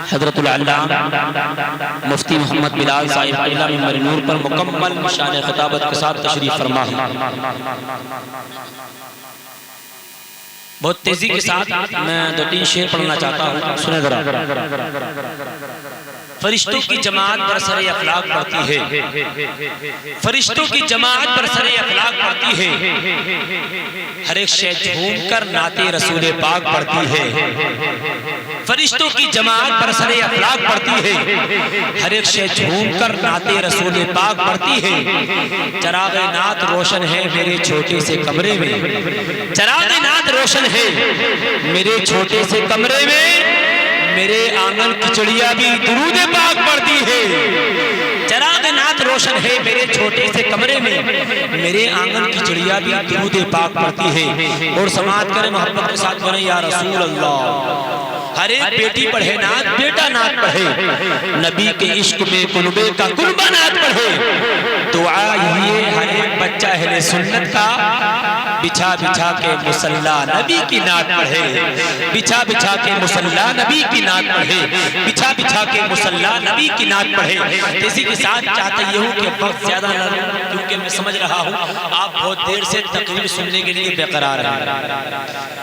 हज़रतुल अल्लामा मुफ्ती मोहम्मद बिलाल साहिब क़िबला मिंबर नूर पर मुकम्मल शान खिताबत के साथ तशरीफ फरमा है। बहुत तेजी के साथ मैं 2-3 शेर पढ़ना चाहता हूँ, सुने जरा। फरिश्तों की जमात बरसरे अखलाक पढ़ती है, फरिश्तों की जमात बरसरे अखलाक पढ़ती है, हर एक शय झूम कर नाते रसूल पाक पढ़ती है। फरिश्तों की जमात बरसरे अखलाक पढ़ती है, हर एक शय झूम कर नाते रसूल पाक पढ़ती है। चराग़े नात रोशन है मेरे छोटे से कमरे में, चराग़े नात रोशन है मेरे छोटे से कमरे में, मेरे आंगन की चिड़िया भी दुरूद पाक पढ़ती है। चराग़े नात रोशन है मेरे छोटे से कमरे में, मेरे आंगन की चिड़िया भी दुरूद पाक पढ़ती है। और समात करें, मोहब्बत के साथ बोले या रसूल अल्लाह। हर एक बेटी पढ़े नात, बेटा नात पढ़े, नबी के इश्क में कुलबे का कुलबा नात पढ़े। दुआ यही है हर एक बच्चा अहले सुन्नत का, बिछा बिछा के मुसल्ला नबी की नात पढ़े, बिछा बिछा के मुसल्ला नबी की नात पढ़े, बिछा बिछा के मुसल्ला नबी की नात पढ़े। इसी के साथ चाहता ये हूँ कि वक्त ज्यादा न लगे, क्योंकि मैं समझ रहा हूँ आप बहुत देर से तकरीर सुनने के लिए बेकरार हैं।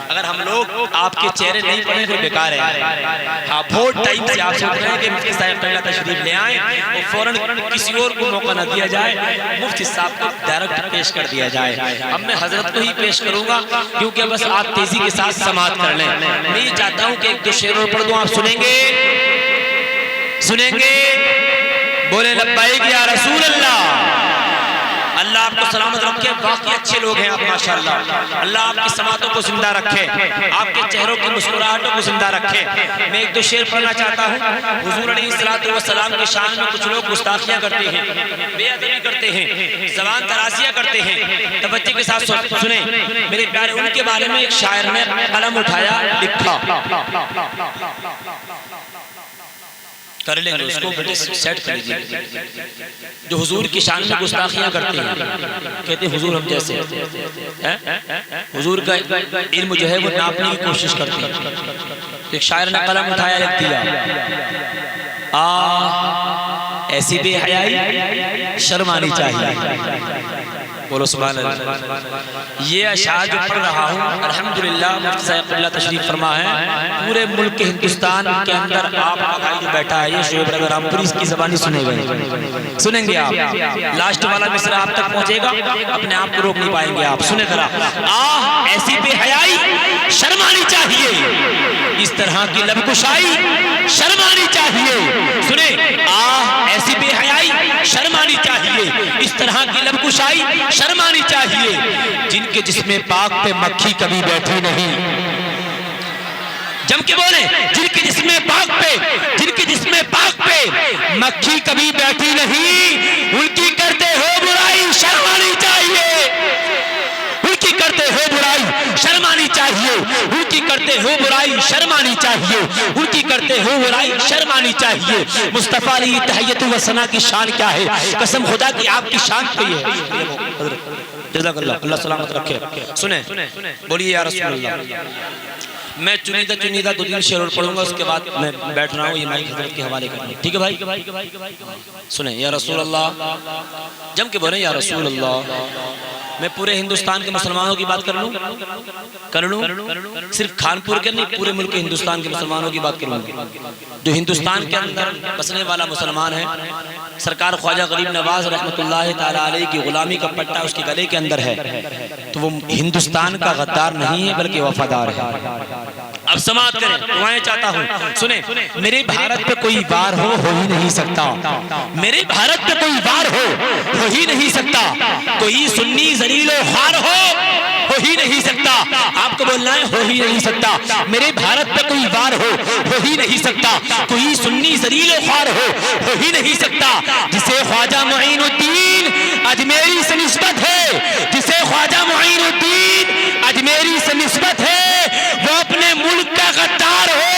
अगर हम लोग आपके चेहरे नहीं पढ़े तो बेकार है। हाँ, बहुत टाइम से आप सोच रहे हैं कि मुफ्ती साहब क़िबला तशरीफ ले आए और फौरन किसी और को मौका न दिया जाए, मुफ्ती साहब को डायरेक्ट पेश कर दिया जाए। अब मैं हजरत को ही पेश करूंगा, क्योंकि बस आप तेजी के साथ समाअत कर लें। मैं ये चाहता हूँ कि 1-2 शेर और पढ़ दूं, आप सुनेंगे? सुनेंगे? बोले लब्बैक या रसूल अल्लाह। अल्लाह आपको सलामत रखे, बाकी अच्छे लोग हैं आप माशाअल्लाह। अल्लाह आपकी समातों को जिंदा रखे, आपके चेहरों की मुस्कुराहटों को जिंदा रखे। मैं 1-2 शेर पढ़ना चाहता हूँ। हुजूर अलैहिस्सलातु वस्सलाम की शान में कुछ लोग गुस्ताखियां करते हैं, बेअदबी करते हैं, ज़बान तराशियां करते हैं। तवज्जो के साथ सुने मेरे प्यारे। उनके बारे में एक शायर ने कलम उठाया, लिखा, कर लेंगे उसको, बेटे सेट कर लीजिए। जो हुजूर की शान में गुस्ताखियां करते हैं, कहते हैं हुजूर हम जैसे हैं, हुजूर का इल्म जो है वो नापने की कोशिश करते हैं। एक शायर ने कलम उठाया, लिख दिया, ऐसी बेहयाई शर्म आनी चाहिए। बोलो सुभान अल्लाह। ये अशार जो पढ़ रहा हूँ अल्हम्दुलिल्लाह, मुफ्ती साहब क़िबला तशरीफ फरमा है। पूरे मुल्क के हिंदुस्तान के अंदर आपका भाई जो बैठा है, ये शोएब रज़ा रामपुरी, इसकी ज़बानी सुनेंगे, सुनेंगे आप। लास्ट वाला मिसरा आप तक पहुँचेगा, अपने आप को रोक नहीं पाएंगे आप। सुने जरा, ऐसी बेहयाई शर्म आनी चाहिए, इस तरह की लबकुशाई शर्म आनी चाहिए। सुने, ऐसी बेहयाई शर्म आनी चाहिए, इस तरह की लबकुशाई शर्म आनी चाहिए। जिनके जिस्मे पाक पे मक्खी कभी बैठी नहीं, जम के बोले, जिनके जिस्मे पाक पे, जिनके जिस्मे पाक पे मक्खी कभी बैठी नहीं, उनकी करते हो बुराई शर्म आनी चाहिए, उनकी करते हो बुराई शर्म आनी चाहिए, उनकी करते हो बुराई शर्म आनी चाहिए, उनकी करते हो बुराई शर्म आनी चाहिए। मुस्तफा अली तहय्यतु व सना की शान क्या है, कसम खुदा की आपकी शान पे है। जज़ाकल्लाह, अल्लाह सलामत रखे। सुने, बोलिए या रसूल अल्लाह। मैं चुनीदा 2-3 शेर और पढ़ूंगा, उसके बाद मैं बैठ रहा हूँ ये माइक हज़रत के हवाले करने, ठीक है भाई? सुने, या रसूल अल्लाह, जम के बोले या रसूल अल्लाह। मैं पूरे हिंदुस्तान के मुसलमानों की बात कर लूं, सिर्फ खानपुर के नहीं, पूरे मुल्क के हिंदुस्तान के मुसलमानों की बात करूंगा। जो हिंदुस्तान के अंदर बसने वाला मुसलमान है, सरकार ख्वाजा गरीब नवाज रहमतुल्लाह ताला अलैह की गुलामी का पट्टा उसके गले के अंदर है, तो वो हिंदुस्तान का गद्दार नहीं है बल्कि वफादार है। अब समाप्त करें, दुआएं चाहता हूँ। सुने, मेरे भारत पे कोई वार हो ही नहीं सकता, मेरे भारत पे कोई वार हो ही नहीं सकता, कोई सुन्नी जलीलो हार हो ही नहीं सकता। आपको बोलना है हो ही नहीं सकता। मेरे भारत पे कोई वार हो ही नहीं सकता, कोई सुन्नी जलीलो हार हो ही नहीं सकता। जिसे ख्वाजा मुईनुद्दीन अजमेरी से निस्बत है, जिसे ख्वाजा मुईनुद्दीन अजमेरी से निस्बत है, वो अपने मुल्क का गद्दार हो,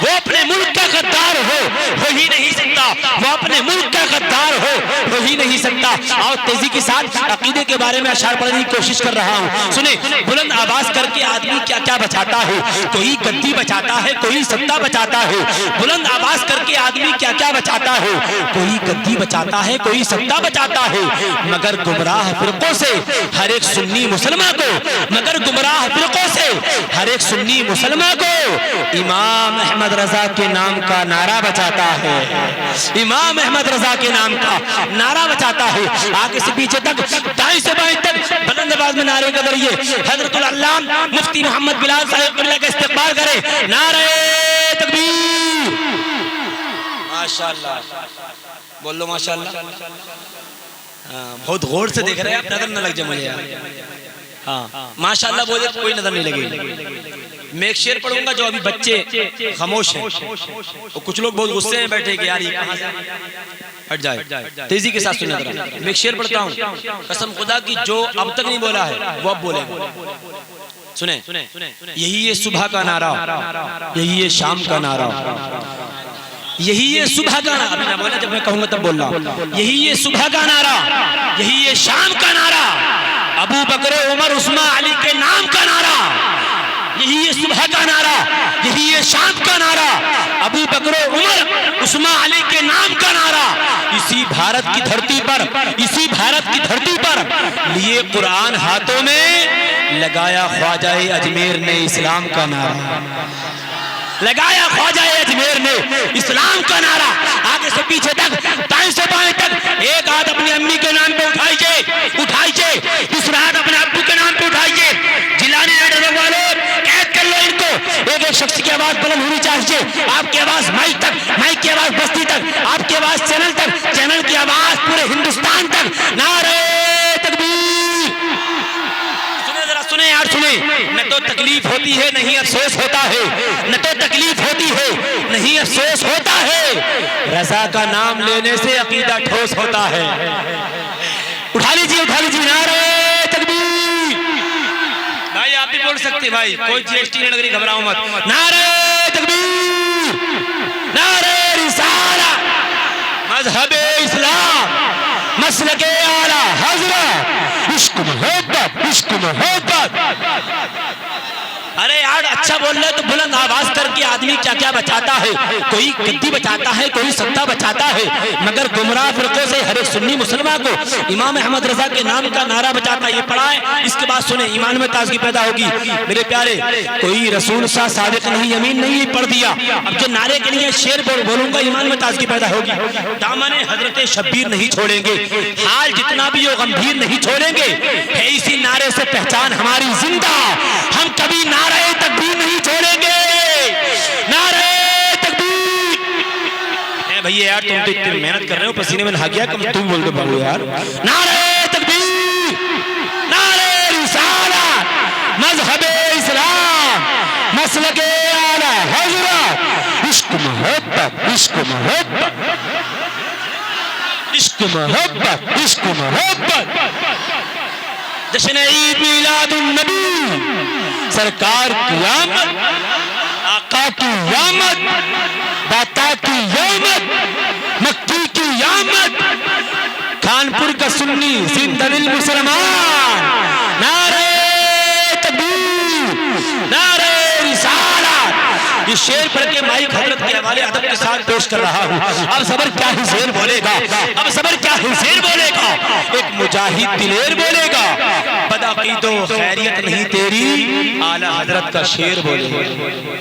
वो अपने मुल्क का गद्दार हो ही नहीं सकता, वो अपने मुल्क का गद्दार हो ही नहीं सकता। और तेजी के साथ अकीदे के बारे में अशार पढ़ने की कोशिश कर रहा हूँ। सुने, बुलंद आवाज करके आदमी क्या क्या बचाता है, कोई गद्दी बचाता है, कोई सत्ता बचाता है। बुलंद आवाज करके आदमी क्या क्या बचाता है, कोई गद्दी बचाता है, कोई सत्ता बचाता है। मगर गुमराह फिरकों से हर एक सुन्नी मुसलमान को, मगर गुमराह फिरकों से हर एक सुन्नी मुसलमान को इमाम अहमद रजा के नाम का नारा बचाता है, इमाम अहमद रजा के नाम का नारा बचाता है। आगे से पीछे तक, दाएं से बाएं तक बुलंद आवाज में नारे के जरिए हजरतुल अल्लामा मुफ्ती मोहम्मद बिलाल साहिब का इस्तेकबाल करें। नारे तकबीर, माशाअल्लाह, बोल लो माशाअल्लाह। बहुत गौर से देख रहे हैं आप, नजर न लग जाए मुझे यार। हाँ माशाअल्लाह बोले तो कोई नजर नहीं लगेगी। मैं एक शेर पढ़ूंगा जो अभी बच्चे खामोश हैं और कुछ लोग बहुत गुस्से में बैठे कि यार ये कहां से, हट जाए, तेजी के साथ सुनिए। मैं एक शेर पढ़ता हूँ, कसम खुदा की जो अब तक नहीं बोला है वो अब बोले। सुने, यही ये सुबह का नारा, यही ये शाम का नारा, यही ये सुबह का नारा, अभी ना बोला, जब मैं कहूंगा तब बोलना। यही ये सुबह का नारा, यही ये शाम का नारा, अबू बकर उमर उस्मान अली के नाम का नारा, यही ये सुबह का नारा, यही ये शाम का नारा, अबू बकर उमर उस्मान अली के नाम का नारा। इसी भारत की धरती पर, इसी भारत की धरती पर लिए कुरान हाथों में, लगाया ख्वाजा अजमेर ने इस्लाम का नारा, लगाया ख्वाजा अजमेर ने इस्लाम का नारा। आगे से पीछे तक, दाएं से बाएं तक, एक हाथ अपनी अम्मी के नाम पे उठाइए, दूसरा हाथ अपने अब्बू के नाम पे उठाइए। जिलानी वाले कैद कर लो इनको। एक एक शख्स की आवाज बुलंद होनी चाहिए, आपकी आवाज माइक तक, माइक की आवाज बस्ती तक, आपकी आवाज चैनल तक, चैनल की आवाज पूरे हिंदुस्तान तक। नारे तकबीर। सुने यार सुने, न तो तकलीफ होती है नहीं अफसोस होता है, न तो तकलीफ होती है नहीं अफसोस होता है। रजा का नाम लेने से अकीदा ठोस होता है। उठा लीजिए नारे तकबीर। भाई आप भी बोल सकते भाई, कोई जीएसटी नहीं लग रही, घबराओ मत। नारे तकबीर, नारे रिसाला, मजहबे इस्लाम, मसलके आला हज़रत, इश्क मोहब्बत, इश्क मोहब्बत। अरे यार अच्छा बोल रहे तो बुलंद आवाज करके आदमी क्या क्या बचाता है, कोई गद्दी बचाता है, कोई सत्ता बचाता है। मगर गुमराह फिरकों से हर एक सुन्नी मुसलमान को इमाम अहमद रजा के नाम का नारा बचाता है। ये पढ़ा है, इसके बाद सुने, ईमान में ताजगी पैदा होगी मेरे प्यारे। कोई रसूल सा सादिक नहीं, यमीन नहीं, पढ़ दिया। अब जो नारे के लिए शेर बोलूंगा, ईमान में ताजगी पैदा होगी। दामने हजरत शब्बीर नहीं छोड़ेंगे, हाल जितना भी हो गंभीर नहीं छोड़ेंगे। है इसी नारे से पहचान हमारी जिंदा, हम कभी नारे तकबीर नहीं छोड़ेंगे। नारे तकबीर। भैया यार तुम तो इतनी मेहनत कर रहे हो, पसीने में नहा गया, कम तुम बोल दो बाबू यार। नारे तकबीर, नारे रिसालत, मजहबे इस्लाम, मसलके आला हज़रत, इश्क मोहब्बत, इश्क मोहब्बत, इश्क मोहब्बत, इश्क मोहब्बत। जश्न ईद मिलादुन नबी, सरकार की आमद, आका की आमद, दाता की आमद, मक्की की आमद, कानपुर का सुन्नी जिंददिल मुसलमान। नारे तकबीर, नारे रिसालत। इस शेर पढ़ के माइक हजरत के हवाले अदब के साथ पेश कर रहा हूँ। अब सबर क्या ही शेर बोलेगा, अब सबर क्या ही शेर बोलेगा। एक मुजाहिद दिलेर बोलेगा, बदअकीदो खैरियत नहीं तेरी, आला हजरत का शेर बोलेगा।